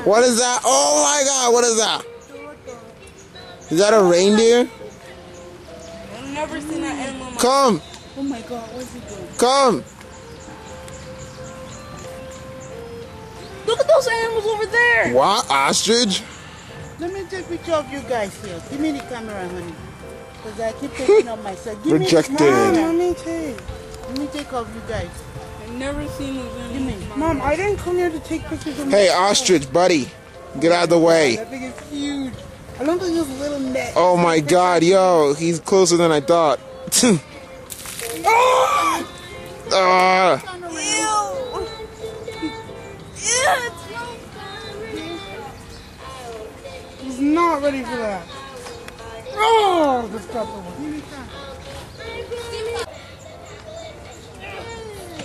What is that? Oh my God, what is that? Is that a reindeer? I've never seen that animal. Come. Oh my God, what's he doing? Come. Look at those animals over there. What? Ostrich? Let me take a picture of you guys here. Give me the camera, honey. Because I keep taking up myself. Give Rejected. Me, Mom, let me take. Let me take of you guys. I've never seen those animals. Give me. Mom, I didn't come here to take pictures of Hey, myself. ostrich, buddy. Get out of the way. That thing is huge. I don't think it's a little net. Oh my God, yo, he's closer than I thought. Ah. He's not ready for that. Oh, this got the one.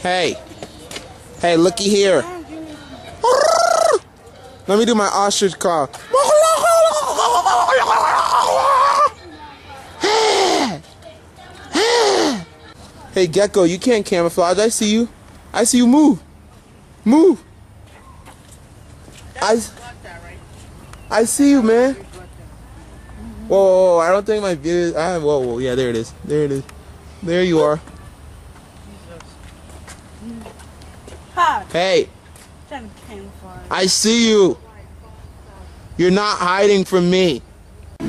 Hey. Hey, looky here. Let me do my ostrich call. Hey, Gecko, you can't camouflage. I see you. I see you move. Move. I see you, man. Whoa, I don't think my video is... whoa, yeah, there it is. There it is. There you are. Hey. I see you. You're not hiding from me. Oh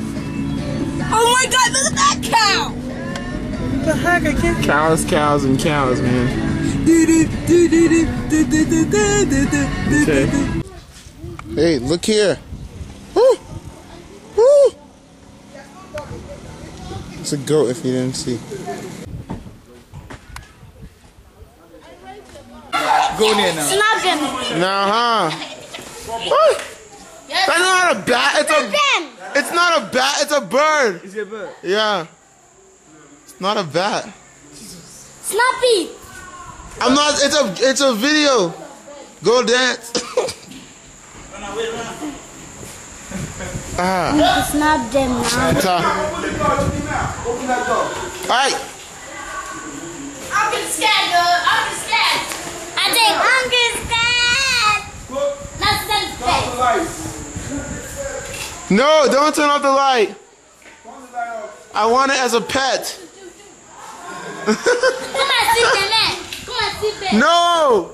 my God, look at that cow! What the heck? I can't. Cows, and cows, man. Okay. Hey, look here. Woo! Woo! It's a goat if you didn't see. Go there now. Snap them. Nah, huh? That's not a bat. It's not a bat. It's a bird. Is it a bird? Yeah. It's not a bat. Snappy. I'm not. It's a video. Go dance. Snap them now. Alright. I'm getting scared, girl. I'm getting scared. I think I'm getting scared. Let's No, don't turn off the light. I want it as a pet. Come on, sit there, man. Come on, sit there. No.